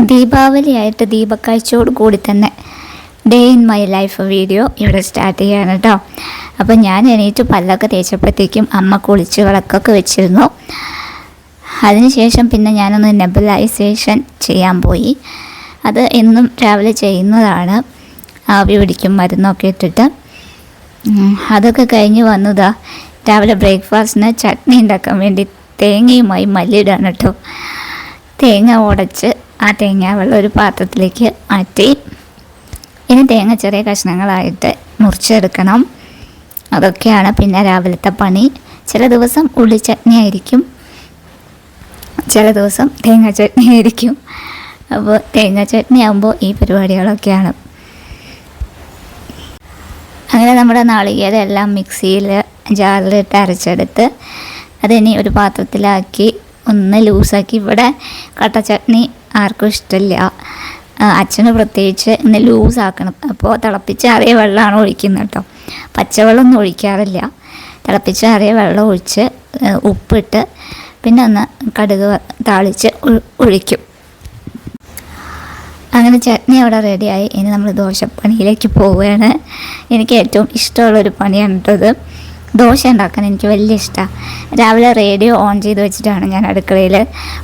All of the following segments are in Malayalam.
ദീപാവലിയായിട്ട് ദീപക്കാഴ്ചയോട് കൂടി തന്നെ day in my life video ഇവിടെ സ്റ്റാർട്ട് ചെയ്യാണ് കേട്ടോ. അപ്പോൾ ഞാൻ എണീറ്റ് പല്ലൊക്കെ തേച്ചപ്പോഴത്തേക്കും അമ്മ കുളിച്ച് വിളക്കൊക്കെ വെച്ചിരുന്നു. അതിനുശേഷം പിന്നെ ഞാനൊന്ന് നെബുലൈസേഷൻ ചെയ്യാൻ പോയി. അത് എന്നും രാവിലെ ചെയ്യുന്നതാണ്, ആവി പിടിക്കും മരുന്നൊക്കെ ഇട്ടിട്ട്. അതൊക്കെ കഴിഞ്ഞ് വന്നതാ രാവിലെ ബ്രേക്ക്ഫാസ്റ്റിന് ചട്നി ഉണ്ടാക്കാൻ വേണ്ടി തേങ്ങയുമായി മല്ലിയിടാണ് കേട്ടോ. തേങ്ങ ഉടച്ച് ആ തേങ്ങ വെള്ളം ഒരു പാത്രത്തിലേക്ക് മാറ്റി ഇനി തേങ്ങ ചെറിയ കഷ്ണങ്ങളായിട്ട് മുറിച്ചെടുക്കണം. അതൊക്കെയാണ് പിന്നെ രാവിലത്തെ പണി. ചില ദിവസം ഉള്ളി ചട്നി ആയിരിക്കും, ചില ദിവസം തേങ്ങ ചട്നി ആയിരിക്കും. അപ്പോൾ തേങ്ങ ചട്നി ആകുമ്പോൾ ഈ പരിപാടികളൊക്കെയാണ്. അങ്ങനെ നമ്മുടെ നാളികേരം എല്ലാം മിക്സിയിൽ ജാറിലിട്ട് അരച്ചെടുത്ത് അതിനി ഒരു പാത്രത്തിലാക്കി ഒന്ന് ലൂസാക്കി. ഇവിടെ കട്ട ചട്നി ആർക്കും ഇഷ്ടമില്ല, അച്ഛന് പ്രത്യേകിച്ച് ഇന്ന് ലൂസാക്കണം. അപ്പോൾ തിളപ്പിച്ചാറിയ വെള്ളമാണ് ഒഴിക്കുന്നത് കേട്ടോ, പച്ചവെള്ളമൊന്നും ഒഴിക്കാറില്ല. തിളപ്പിച്ചാറിയ വെള്ളം ഒഴിച്ച് ഉപ്പിട്ട് പിന്നെ ഒന്ന് കടുക് താളിച്ച് ഒഴിക്കും. അങ്ങനെ ചട്നി അവിടെ റെഡിയായി. ഇനി നമ്മൾ ദോശപ്പണിയിലേക്ക് പോവുകയാണ്. എനിക്ക് ഏറ്റവും ഇഷ്ടമുള്ളൊരു പണിയാണ് കേട്ടത്. ദോശ ഉണ്ടാക്കാൻ എനിക്ക് വലിയ ഇഷ്ടമാണ്. രാവിലെ റേഡിയോ ഓൺ ചെയ്ത് വെച്ചിട്ടാണ് ഞാൻ അടുക്കളയിൽ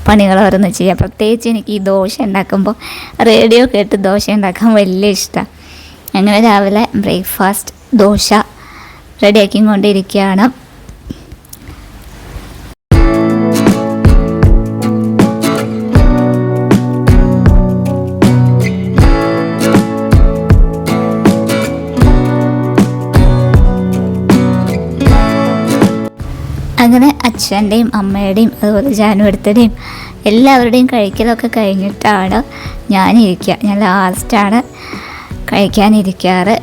പണികൾ ഓരോന്ന് ചെയ്യുക. പ്രത്യേകിച്ച് എനിക്ക് ഈ ദോശ ഉണ്ടാക്കുമ്പോൾ റേഡിയോ കേട്ട് ദോശ ഉണ്ടാക്കാൻ വലിയ ഇഷ്ടമാണ്. അങ്ങനെ രാവിലെ ബ്രേക്ക്ഫാസ്റ്റ് ദോശ റെഡിയാക്കിക്കൊണ്ടിരിക്കുകയാണ്. അങ്ങനെ അച്ഛൻ്റെയും അമ്മയുടെയും അതുപോലെ ജാനുവടുത്തയുടെയും എല്ലാവരുടെയും കഴിക്കലൊക്കെ കഴിഞ്ഞിട്ടാണ് ഞാനിരിക്കുക. ഞാൻ ലാസ്റ്റാണ് കഴിക്കാനിരിക്കാറ്.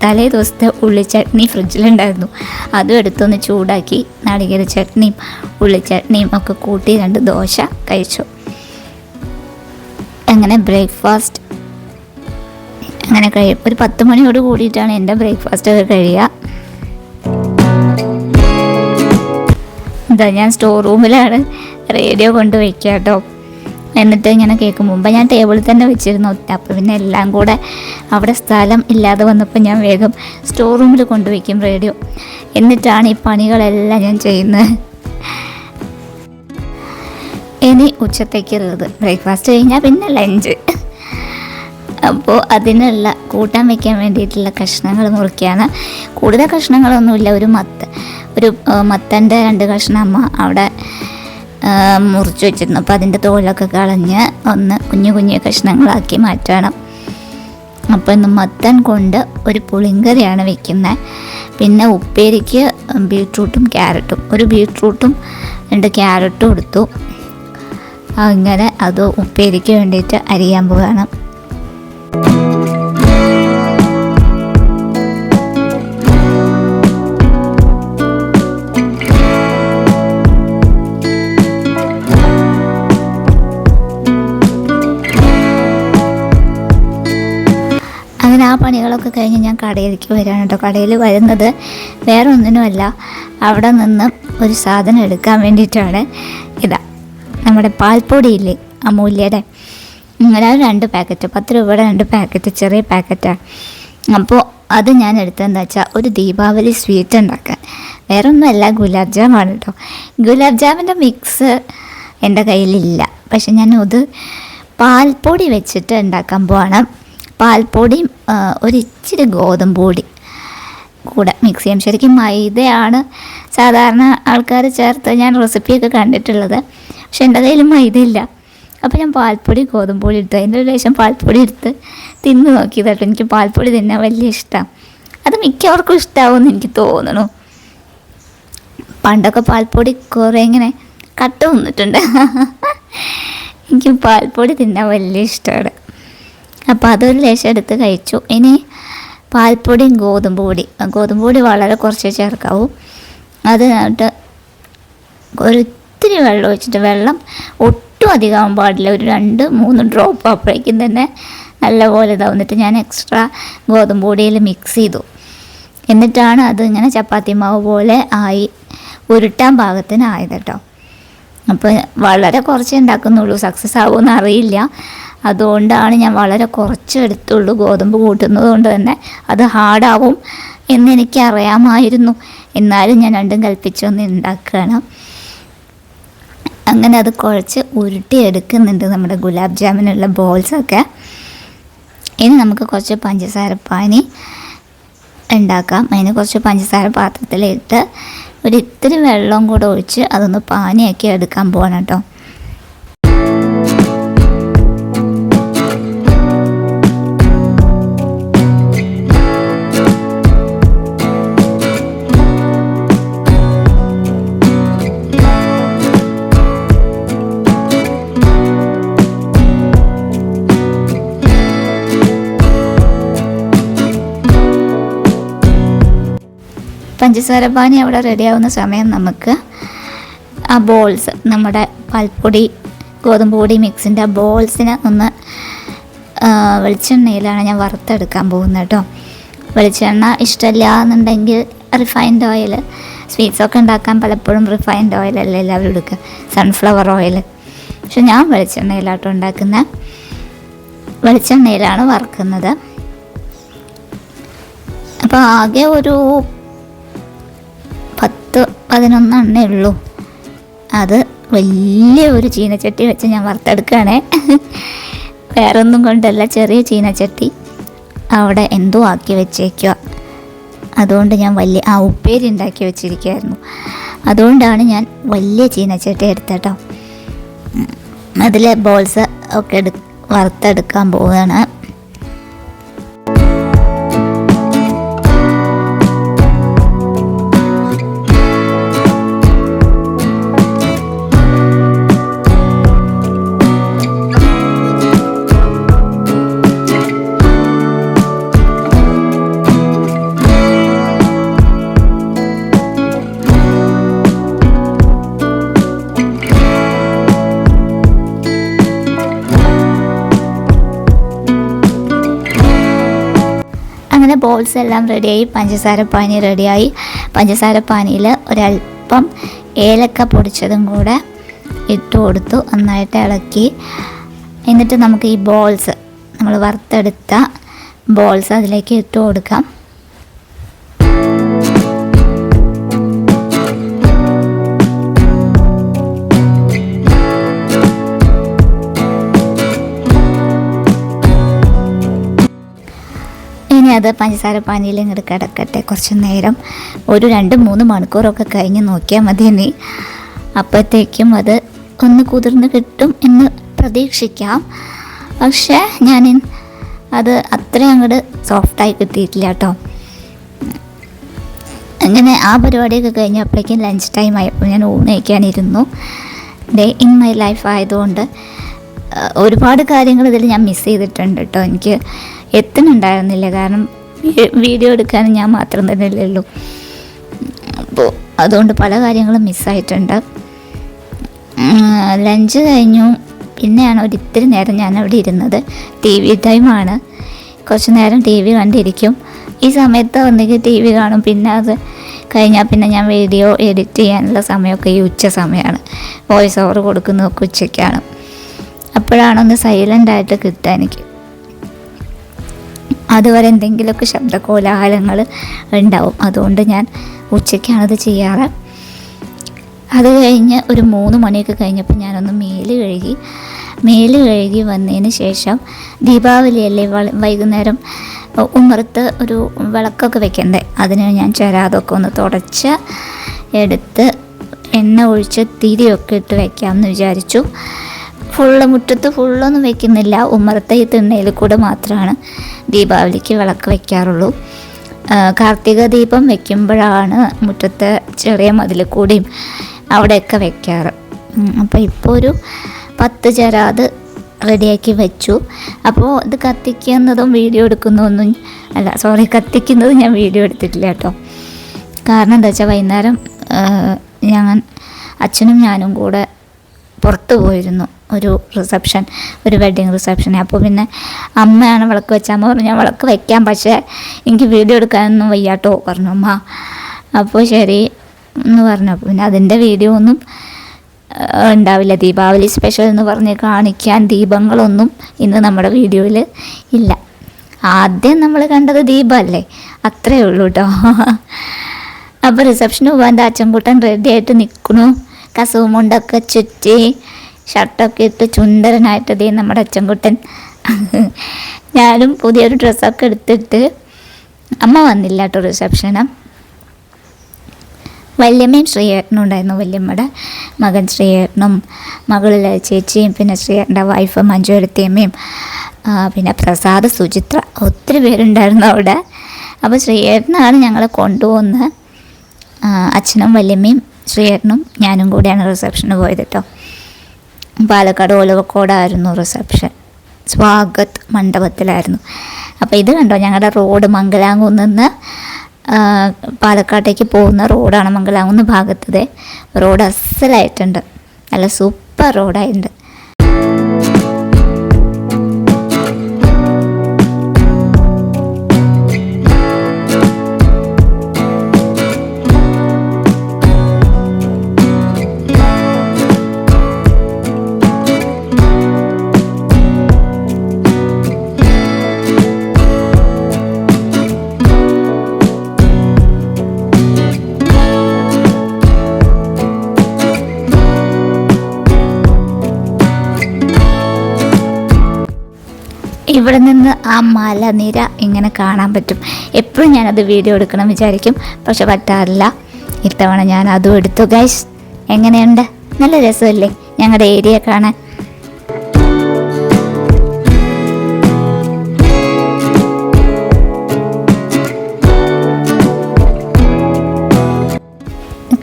തലേ ദിവസത്തെ ഉള്ളിച്ചട്നി ഫ്രിഡ്ജിലുണ്ടായിരുന്നു, അതും എടുത്തൊന്ന് ചൂടാക്കി നാളികേര ചട്നിയും ഉള്ളിച്ചട്നിയും ഒക്കെ കൂട്ടി 2 ദോശ കഴിച്ചു. അങ്ങനെ ബ്രേക്ക്ഫാസ്റ്റ് അങ്ങനെ കഴിയും. ഒരു 10 മണിയോട് കൂടിയിട്ടാണ് എൻ്റെ ബ്രേക്ക്ഫാസ്റ്റ് ഒക്കെ കഴിയുക. ഞാൻ സ്റ്റോർ റൂമിലാണ് റേഡിയോ കൊണ്ടുവയ്ക്കുക കേട്ടോ. എന്നിട്ട് ഇങ്ങനെ കേൾക്കും. മുമ്പ് ഞാൻ ടേബിളിൽ തന്നെ വെച്ചിരുന്നു. അപ്പോൾ പിന്നെ എല്ലാം കൂടെ അവിടെ സ്ഥലം ഇല്ലാതെ വന്നപ്പോൾ ഞാൻ വേഗം സ്റ്റോർ റൂമിൽ കൊണ്ടുവയ്ക്കും റേഡിയോ. എന്നിട്ടാണ് ഈ പണികളെല്ലാം ഞാൻ ചെയ്യുന്നത്. ഇനി ഉച്ചത്തേക്കുള്ളത് ബ്രേക്ക്ഫാസ്റ്റ് കഴിഞ്ഞാൽ പിന്നെ ലഞ്ച്. അപ്പോൾ അതിനുള്ള കൂട്ടാൻ വയ്ക്കാൻ വേണ്ടിയിട്ടുള്ള കഷ്ണങ്ങൾ മുറിക്കുകയാണ്. കൂടുതൽ കഷ്ണങ്ങളൊന്നുമില്ല, ഒരു മത്തൻ്റെ 2 കഷ്ണം അമ്മ അവിടെ മുറിച്ച് വെച്ചിരുന്നു. അപ്പോൾ അതിൻ്റെ തോലൊക്കെ കളഞ്ഞ് ഒന്ന് കുഞ്ഞു കുഞ്ഞു കഷ്ണങ്ങളാക്കി മാറ്റണം. അപ്പോൾ ഇന്ന് മത്തൻ കൊണ്ട് ഒരു പുളിങ്കറിയാണ് വെക്കുന്നത്. പിന്നെ ഉപ്പേരിക്ക് ബീട്രൂട്ടും ക്യാരറ്റും, ഒരു ബീട്രൂട്ടും 2 ക്യാരറ്റും എടുത്തു. അങ്ങനെ അത് ഉപ്പേരിക്ക് വേണ്ടിയിട്ട് അരിയാൻ പോവുകയാണ്. അങ്ങനെ ആ പണികളൊക്കെ കഴിഞ്ഞ് ഞാൻ കടയിലേക്ക് വരികയാണ് കേട്ടോ. കടയിൽ വരുന്നത് വേറെ ഒന്നിനുമല്ല, അവിടെ നിന്ന് ഒരു സാധനം എടുക്കാൻ വേണ്ടിയിട്ടാണ്. ഇതാ നമ്മുടെ പാൽപ്പൊടിയില്ലേ അമൂല്യയുടെ, അത് 2 പാക്കറ്റ് 10 രൂപയുടെ 2 പാക്കറ്റ്, ചെറിയ പാക്കറ്റാണ്. അപ്പോൾ അത് ഞാൻ എടുത്തതെന്ന് വെച്ചാൽ ഒരു ദീപാവലി സ്വീറ്റ് ഉണ്ടാക്കാൻ. വേറെ ഒന്നുമല്ല, ഗുലാബ് ജാമാണ് കേട്ടോ. ഗുലാബ് ജാമിൻ്റെ മിക്സ് എൻ്റെ കയ്യിലില്ല, പക്ഷെ ഞാൻ അത് പാൽപ്പൊടി വെച്ചിട്ട് ഉണ്ടാക്കാൻ പോവാണ്. പാൽപ്പൊടിയും ഒരിച്ചിരി ഗോതമ്പ് പൊടി കൂടെ മിക്സ് ചെയ്യും. ശരിക്കും മൈദയാണ് സാധാരണ ആൾക്കാർ ചേർത്ത് ഞാൻ റെസിപ്പിയൊക്കെ കണ്ടിട്ടുള്ളത്, പക്ഷെ എൻ്റെ കയ്യിൽ മൈദയില്ല. അപ്പോൾ ഞാൻ പാൽപ്പൊടി ഗോതമ്പ് പൊടി എടുത്തു. അതിൻ്റെ ഒരു ലേശം പാൽപ്പൊടി എടുത്ത് തിന്ന് നോക്കിയതാട്ടോ. എനിക്ക് പാൽപ്പൊടി തിന്നാൻ വലിയ ഇഷ്ടമാണ്. അത് മിക്കവർക്കും ഇഷ്ടമാവുമെന്ന് എനിക്ക് തോന്നുന്നു. പണ്ടൊക്കെ പാൽപ്പൊടി കുറേ ഇങ്ങനെ കട്ട് വന്നിട്ടുണ്ട്. എനിക്ക് പാൽപ്പൊടി തിന്നാൻ വലിയ ഇഷ്ടമാണ്. അപ്പോൾ അതൊരു ലേശം എടുത്ത് കഴിച്ചു. ഇനി പാൽപ്പൊടിയും ഗോതമ്പ് പൊടി വളരെ കുറച്ചേ ചേർക്കാവൂ. അതിനകത്ത് ഒരിത്തിരി വെള്ളം ഒഴിച്ചിട്ട്, വെള്ളം ഒട്ടും അധികമാകാൻ പാടില്ല, ഒരു 2-3 ഡ്രോപ്പ് അപ്പോഴേക്കും തന്നെ നല്ലപോലെ ഇതാവുന്നിട്ട് ഞാൻ എക്സ്ട്രാ ഗോതമ്പ് പൊടിയിൽ മിക്സ് ചെയ്തു. എന്നിട്ടാണ് അത് ഇങ്ങനെ ചപ്പാത്തി മാവ് പോലെ ആയി ഉരുട്ടാൻ പാകത്തിനായത് കേട്ടോ. അപ്പോൾ വളരെ കുറച്ചേ ഉണ്ടാക്കുന്നുള്ളൂ, സക്സസ് ആവുമെന്ന് അറിയില്ല. അതുകൊണ്ടാണ് ഞാൻ വളരെ കുറച്ച് എടുത്തുള്ളൂ. ഗോതമ്പ് കൂട്ടുന്നത് കൊണ്ട് തന്നെ അത് ഹാർഡാവും എന്നെനിക്കറിയാമായിരുന്നു. എന്നാലും ഞാൻ രണ്ടും കൽപ്പിച്ചൊന്ന് ഉണ്ടാക്കുകയാണ്. അങ്ങനെ അത് കുഴച്ച് ഉരുട്ടിയെടുക്കുന്നുണ്ട് നമ്മുടെ ഗുലാബ് ജാമിനുള്ള ബോൾസൊക്കെ. ഇനി നമുക്ക് കുറച്ച് പഞ്ചസാര പാനി ഉണ്ടാക്കാം. അതിന് കുറച്ച് പഞ്ചസാര പാത്രത്തിലിട്ട് ഒരു ഇത്തിരി വെള്ളം കൂടെ ഒഴിച്ച് അതൊന്ന് പാനിയാക്കി എടുക്കാൻ പോകണം കേട്ടോ. പഞ്ചസാര പാനി അവിടെ റെഡിയാവുന്ന സമയം നമുക്ക് ആ ബോൾസ്, നമ്മുടെ പാൽപ്പൊടി ഗോതമ്പ് പൊടി മിക്സിൻ്റെ ആ ബോൾസിനെ ഒന്ന് വെളിച്ചെണ്ണയിലാണ് ഞാൻ വറുത്തെടുക്കാൻ പോകുന്നത് കേട്ടോ. വെളിച്ചെണ്ണ ഇഷ്ടമില്ല എന്നുണ്ടെങ്കിൽ റിഫൈൻഡ് ഓയിൽ, സ്വീറ്റ്സൊക്കെ ഉണ്ടാക്കാൻ പലപ്പോഴും റിഫൈൻഡ് ഓയിലല്ലേ എല്ലാവരും എടുക്കുക, സൺഫ്ലവർ ഓയിൽ. പക്ഷെ ഞാൻ വെളിച്ചെണ്ണയിലാട്ടോ ഉണ്ടാക്കുന്നത്. വെളിച്ചെണ്ണയിലാണ് വറുക്കുന്നത്. അപ്പോൾ ആകെ ഒരു 10-11 ഉള്ളൂ. അത് വലിയ ഒരു ചീനച്ചട്ടി വെച്ച് ഞാൻ വറുത്തെടുക്കുകയാണേ. വേറൊന്നും കൊണ്ടല്ല, ചെറിയ ചീനച്ചട്ടി അവിടെ എന്തോ ആക്കി വെച്ചേക്കുക. അതുകൊണ്ട് ഞാൻ ഉപ്പേരി ഉണ്ടാക്കി വെച്ചിരിക്കുകയായിരുന്നു. അതുകൊണ്ടാണ് ഞാൻ വലിയ ചീനച്ചട്ടി എടുത്തട്ടോ. അതിലെ ബോൾസ് ഒക്കെ വറുത്തെടുക്കാൻ പോവുകയാണ്. അങ്ങനെ ബോൾസ് എല്ലാം റെഡിയായി, പഞ്ചസാര പാനി റെഡിയായി. പഞ്ചസാര പാനിയിൽ ഒരല്പം ഏലക്ക പൊടിച്ചതും കൂടെ ഇട്ട് കൊടുത്തു, നന്നായിട്ട് ഇളക്കി. എന്നിട്ട് നമുക്ക് ഈ ബോൾസ്, നമ്മൾ വറുത്തെടുത്ത ബോൾസ് അതിലേക്ക് ഇട്ട് കൊടുക്കാം. ഇനി അത് പഞ്ചസാര പാനിയിൽ ഇങ്ങോട്ട് കിടക്കട്ടെ കുറച്ച് നേരം, ഒരു 2-3 മണിക്കൂറൊക്കെ കഴിഞ്ഞ് നോക്കിയാൽ മതി. ഇനി അപ്പോഴത്തേക്കും അത് ഒന്ന് കുതിർന്ന് കിട്ടും എന്ന് പ്രതീക്ഷിക്കാം. പക്ഷേ ഞാൻ അത് അത്രയും അങ്ങോട്ട് സോഫ്റ്റായി കിട്ടിയിട്ടില്ല കേട്ടോ. അങ്ങനെ ആ പരിപാടിയൊക്കെ കഴിഞ്ഞപ്പോഴേക്കും ലഞ്ച് ടൈം ആയപ്പോൾ ഞാൻ ഊണ് കഴിക്കാനിരുന്നു. ഡേ ഇൻ മൈ ലൈഫ് ആയതുകൊണ്ട് ഒരുപാട് കാര്യങ്ങൾ ഇതിൽ ഞാൻ മിസ് ചെയ്തിട്ടുണ്ട് കേട്ടോ. എനിക്ക് എത്തുന്നുണ്ടായിരുന്നില്ല, കാരണം വീഡിയോ എടുക്കാനും ഞാൻ മാത്രം തന്നെ ഇല്ലല്ലോ. അപ്പോൾ അതുകൊണ്ട് പല കാര്യങ്ങളും മിസ്സായിട്ടുണ്ട്. ലഞ്ച് കഴിഞ്ഞു, പിന്നെയാണ് ഒരിത്തിരി നേരം ഞാൻ അവിടെ ഇരുന്നത്. TV ടൈമാണ്. കുറച്ച് നേരം TV കണ്ടിരിക്കും. ഈ സമയത്ത് ഒന്നെങ്കിൽ TV കാണും, പിന്നെ അത് കഴിഞ്ഞാൽ പിന്നെ ഞാൻ വീഡിയോ എഡിറ്റ് ചെയ്യാനുള്ള സമയമൊക്കെ ഈ ഉച്ച സമയമാണ്. Voice over കൊടുക്കുന്നതൊക്കെ ഉച്ചയ്ക്കാണ്. അപ്പോഴാണൊന്ന് സൈലൻ്റായിട്ട് കിട്ടുക എനിക്ക്. അതുവരെ എന്തെങ്കിലുമൊക്കെ ശബ്ദകോലാഹലങ്ങൾ ഉണ്ടാവും. അതുകൊണ്ട് ഞാൻ ഉച്ചയ്ക്കാണത് ചെയ്യാറ്. അത് കഴിഞ്ഞ് ഒരു 3 മണിയൊക്കെ കഴിഞ്ഞപ്പോൾ ഞാനൊന്ന് മേല് കഴുകി വന്നതിന് ശേഷം, ദീപാവലിയല്ലേ, വൈകുന്നേരം ഉമ്മറത്ത് ഒരു വിളക്കൊക്കെ വെക്കണ്ടേ, അതിന് ഞാൻ ചരാതൊക്കെ ഒന്ന് തുടച്ച് എടുത്ത് എണ്ണ ഒഴിച്ച് തിരിയൊക്കെ ഇട്ട് വെക്കാമെന്ന് വിചാരിച്ചു. മുറ്റത്ത് ഫുള്ളൊന്നും വെക്കുന്നില്ല, ഉമ്മറത്തെ ഈ തിണ്ണയിൽ കൂടെ മാത്രമാണ് ദീപാവലിക്ക് വിളക്ക് വയ്ക്കാറുള്ളൂ. കാർത്തിക ദീപം വെക്കുമ്പോഴാണ് മുറ്റത്തെ ചെറിയ മതിൽ കൂടിയും അവിടെയൊക്കെ വെക്കാറ്. അപ്പോൾ ഇപ്പോൾ ഒരു 10 ചരാത് റെഡിയാക്കി വെച്ചു. അപ്പോൾ ഇത് കത്തിക്കുന്നതും വീഡിയോ എടുക്കുന്നതൊന്നും കത്തിക്കുന്നത് ഞാൻ വീഡിയോ എടുത്തിട്ടില്ല കേട്ടോ. കാരണം എന്താ വെച്ചാൽ വൈകുന്നേരം ഞാൻ അച്ഛനും ഞാനും കൂടെ പുറത്ത് പോയിരുന്നു, ഒരു വെഡ്ഡിങ് റിസപ്ഷൻ. അപ്പോൾ പിന്നെ അമ്മയാണ് വിളക്ക് വെച്ചാൽ. അമ്മ പറഞ്ഞു ഞാൻ വിളക്ക് വയ്ക്കാം, പക്ഷേ എനിക്ക് വീഡിയോ എടുക്കാനൊന്നും വയ്യാട്ടോ പറഞ്ഞു അമ്മ. അപ്പോൾ ശരി എന്ന് പറഞ്ഞു. അപ്പോൾ പിന്നെ അതിൻ്റെ വീഡിയോ ഒന്നും ഉണ്ടാവില്ല. ദീപാവലി സ്പെഷ്യൽ എന്ന് പറഞ്ഞ് കാണിക്കാൻ ദീപങ്ങളൊന്നും ഇന്ന് നമ്മുടെ വീഡിയോയിൽ ഇല്ല. ആദ്യം നമ്മൾ കണ്ടത് ദീപമല്ലേ, അത്രയേ ഉള്ളൂ കേട്ടോ. അപ്പോൾ റിസപ്ഷന് പോകാൻ എൻ്റെ അച്ചൻകുട്ടൻ റെഡി ആയിട്ട് നിൽക്കണു. കസവും മുണ്ടൊക്കെ ചുറ്റി ഷർട്ടൊക്കെ ഇട്ട് ചുന്ദരനായിട്ട് ദേ നമ്മുടെ അച്ചൻകുട്ടൻ. ഞാനും പുതിയൊരു ഡ്രസ്സൊക്കെ എടുത്തിട്ട്, അമ്മ വന്നില്ല കേട്ടോ റിസപ്ഷന്. വല്യമ്മയും ശ്രീയേട്ടനും ഉണ്ടായിരുന്നു. വല്യമ്മയുടെ മകൻ ശ്രീയേട്ടനും മകളിലെ ചേച്ചിയും പിന്നെ ശ്രീയേട്ടൻ്റെ വൈഫ് മഞ്ജു എടുത്തിയമ്മയും പിന്നെ പ്രസാദ്, സുചിത്ര, ഒത്തിരി പേരുണ്ടായിരുന്നു അവിടെ. അപ്പോൾ ശ്രീയേട്ടനാണ് ഞങ്ങളെ കൊണ്ടുപോകുന്നത്. അച്ഛനും വല്യമ്മയും ശ്രീയേട്ടനും ഞാനും കൂടിയാണ് റിസപ്ഷന് പോയത് കേട്ടോ. പാലക്കാട് ഒലവക്കോടായിരുന്നു റിസപ്ഷൻ. സ്വാഗത് മണ്ഡപത്തിലായിരുന്നു. അപ്പോൾ ഇത് കണ്ടോ, ഞങ്ങളുടെ റോഡ് മംഗലാംകുന്ന് പാലക്കാട്ടേക്ക് പോകുന്ന റോഡാണ്. മംഗലാംകുന്ന് ഭാഗത്തത് റോഡ് അസലായിട്ടുണ്ട്, നല്ല സൂപ്പർ റോഡായിട്ടുണ്ട്. ഇവിടെ നിന്ന് ആ മലനിര ഇങ്ങനെ കാണാൻ പറ്റും. എപ്പോഴും ഞാനത് വീഡിയോ എടുക്കണം വിചാരിക്കും, പക്ഷെ പറ്റാറില്ല. ഇത്തവണ ഞാൻ അതും എടുത്തു ഗൈസ്. എങ്ങനെയുണ്ട്? നല്ല രസമല്ലേ ഞങ്ങളുടെ ഏരിയ കാണാൻ?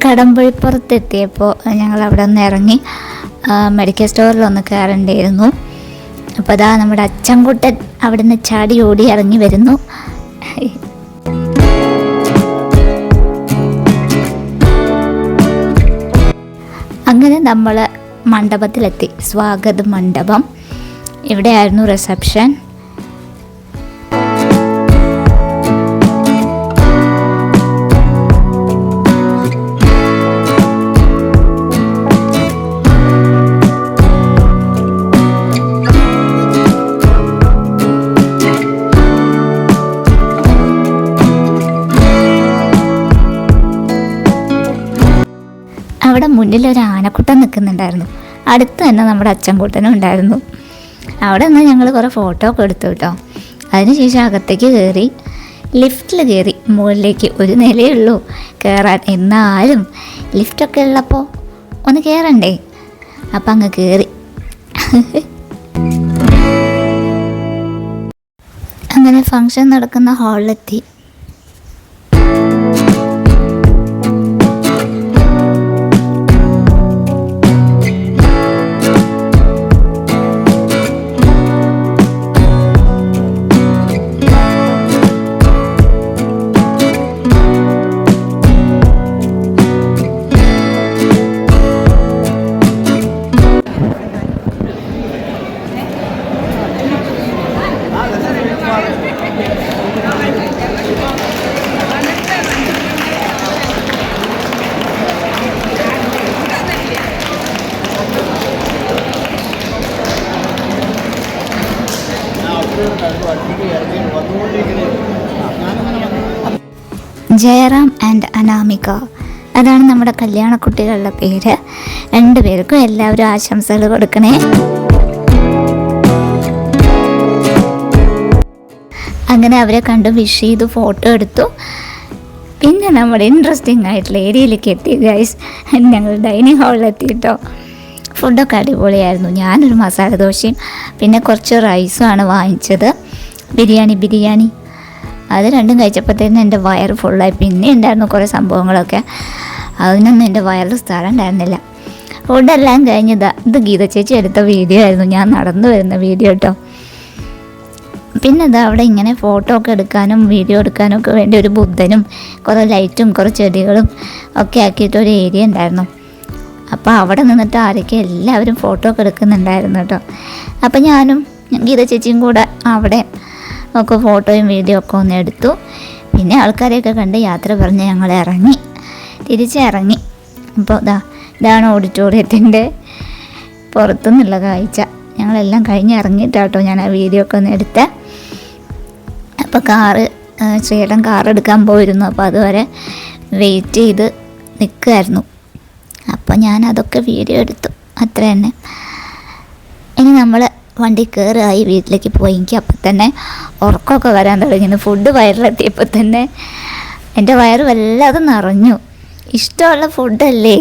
കടമ്പഴിപ്പുറത്തെത്തിയപ്പോൾ ഞങ്ങൾ അവിടെ നിന്ന് ഇറങ്ങി മെഡിക്കൽ സ്റ്റോറിലൊന്ന് കയറേണ്ടിയിരുന്നു. അപ്പോൾ അതാ നമ്മുടെ അച്ചൻകുട്ടൻ അവിടെ നിന്ന് ചാടി ഓടി ഇറങ്ങി വരുന്നു. അങ്ങനെ നമ്മൾ മണ്ഡപത്തിലെത്തി. സ്വാഗത മണ്ഡപം, ഇവിടെയായിരുന്നു റിസപ്ഷൻ. അവിടെ മുന്നിൽ ഒരു ആനക്കുട്ടൻ നിൽക്കുന്നുണ്ടായിരുന്നു. അടുത്ത് തന്നെ നമ്മുടെ അച്ചൻകുട്ടനും ഉണ്ടായിരുന്നു. അവിടെ നിന്ന് ഞങ്ങൾ കുറേ ഫോട്ടോ ഒക്കെ എടുത്തു കേട്ടോ. അതിനുശേഷം അകത്തേക്ക് കയറി, ലിഫ്റ്റിൽ കയറി മുകളിലേക്ക്. ഒരു നിലയേ ഉള്ളൂ കയറാൻ, എന്നാലും ലിഫ്റ്റൊക്കെ ഉള്ളപ്പോൾ ഒന്ന് കയറണ്ടേ, അപ്പം അങ്ങ് കയറി. അങ്ങനെ ഫങ്ഷൻ നടക്കുന്ന ഹാളിലെത്തി. ജയറാം ആൻഡ് അനാമിക, അതാണ് നമ്മുടെ കല്യാണക്കുട്ടികളുടെ പേര്. രണ്ടുപേർക്കും എല്ലാവരും ആശംസകൾ കൊടുക്കണേ. അങ്ങനെ അവരെ കണ്ടു വിഷ് ചെയ്തു, ഫോട്ടോ എടുത്തു. പിന്നെ നമ്മുടെ ഇൻട്രസ്റ്റിംഗ് ആയിട്ടുള്ള ഏരിയയിലേക്ക് എത്തി ഗൈസ്. ഞങ്ങൾ ഡൈനിങ് ഹാളിലെത്തി കേട്ടോ. ഫുഡൊക്കെ അടിപൊളിയായിരുന്നു. ഞാനൊരു മസാല ദോശയും പിന്നെ കുറച്ച് റൈസുമാണ് വാങ്ങിച്ചത്. ബിരിയാണി അത് രണ്ടും കഴിച്ചപ്പോഴത്തേനും എൻ്റെ വയറ് ഫുള്ളായി. പിന്നെ ഉണ്ടായിരുന്നു കുറേ സംഭവങ്ങളൊക്കെ, അതിനൊന്നും എൻ്റെ വയറിൽ സ്ഥലം ഉണ്ടായിരുന്നില്ല. ഫുഡെല്ലാം കഴിഞ്ഞതാ. ഇത് ഗീത ചേച്ചി എടുത്ത വീഡിയോ ആയിരുന്നു, ഞാൻ നടന്നു വരുന്ന വീഡിയോ കേട്ടോ. പിന്നെ ഇത് അവിടെ ഇങ്ങനെ ഫോട്ടോ ഒക്കെ എടുക്കാനും വീഡിയോ എടുക്കാനും ഒക്കെ വേണ്ടി ഒരു ബുദ്ധനും കുറേ ലൈറ്റും കുറേ ചെടികളും ഒക്കെ ആക്കിയിട്ടൊരു ഏരിയ ഉണ്ടായിരുന്നു. അപ്പോൾ അവിടെ നിന്നിട്ട് ആരൊക്കെ എല്ലാവരും ഫോട്ടോ ഒക്കെ എടുക്കുന്നുണ്ടായിരുന്നു കേട്ടോ. അപ്പോൾ ഞാനും ഗീത ചേച്ചിയും കൂടെ അവിടെ ഒക്കെ ഫോട്ടോയും വീഡിയോ ഒക്കെ ഒന്ന് എടുത്തു. പിന്നെ ആൾക്കാരെയൊക്കെ കണ്ട് യാത്ര പറഞ്ഞ് ഞങ്ങൾ തിരിച്ചിറങ്ങി. അപ്പോൾ ഇതാ ഇതാണ് ഓഡിറ്റോറിയത്തിൻ്റെ പുറത്തുനിന്നുള്ള കാഴ്ച. ഞങ്ങളെല്ലാം കഴിഞ്ഞ് ഇറങ്ങിയിട്ടാട്ടോ ഞാൻ ആ വീഡിയോ ഒക്കെ ഒന്ന് എടുത്തേ. അപ്പോൾ ചേട്ടൻ കാർ എടുക്കാൻ പോയിരുന്നു. അപ്പോൾ അതുവരെ വെയിറ്റ് ചെയ്ത് നിൽക്കുമായിരുന്നു. അപ്പോൾ ഞാൻ അതൊക്കെ വീഡിയോ എടുത്തു, അത്ര തന്നെ. ഇനി നമ്മൾ വണ്ടി കയറായി വീട്ടിലേക്ക് പോയി. എനിക്ക് അപ്പം തന്നെ ഉറക്കമൊക്കെ വരാൻ തുടങ്ങിയിരുന്നു. ഫുഡ് വയറിലെത്തിയപ്പോൾ തന്നെ എൻ്റെ വയറ് വല്ലാതെ നിറഞ്ഞു. ഇഷ്ടമുള്ള ഫുഡല്ലേ,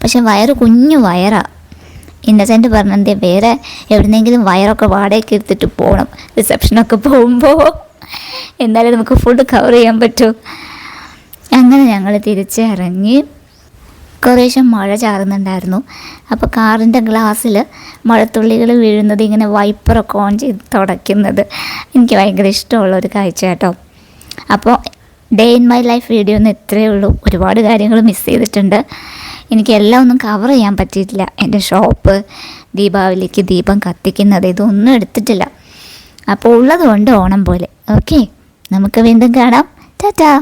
പക്ഷെ വയറ് കുഞ്ഞു വയറാണ്. ഇന്നസെൻ്റ് പറഞ്ഞെന്തേ വേറെ എവിടുന്നെങ്കിലും വയറൊക്കെ വാടകയ്ക്ക് എടുത്തിട്ട് പോകണം റിസപ്ഷനൊക്കെ പോകുമ്പോൾ, എന്നാലും നമുക്ക് ഫുഡ് കവർ ചെയ്യാൻ പറ്റൂ. അങ്ങനെ ഞങ്ങൾ തിരിച്ചിറങ്ങി. കുറേശ്ശെ മഴ ചാറുന്നുണ്ടായിരുന്നു. അപ്പോൾ കാറിൻ്റെ ഗ്ലാസ്സിൽ മഴത്തുള്ളികൾ വീഴുന്നത്, ഇങ്ങനെ വൈപ്പറൊക്കെ ഓൺ ചെയ്ത് തുടയ്ക്കുന്നത് എനിക്ക് ഭയങ്കര ഇഷ്ടമുള്ളൊരു കാഴ്ച കേട്ടോ. അപ്പോൾ day in my life video ഒന്ന് ഇത്രയേ ഉള്ളൂ. ഒരുപാട് കാര്യങ്ങൾ മിസ് ചെയ്തിട്ടുണ്ട്. എനിക്ക് എല്ലാം ഒന്നും കവർ ചെയ്യാൻ പറ്റിയിട്ടില്ല. എൻ്റെ ഷോപ്പ്, ദീപാവലിക്ക് ദീപം കത്തിക്കുന്നത്, ഇതൊന്നും എടുത്തിട്ടില്ല. അപ്പോൾ ഉള്ളത് കൊണ്ട് ഓണം പോലെ. ഓക്കെ, നമുക്ക് വീണ്ടും കാണാം. ടാറ്റാ.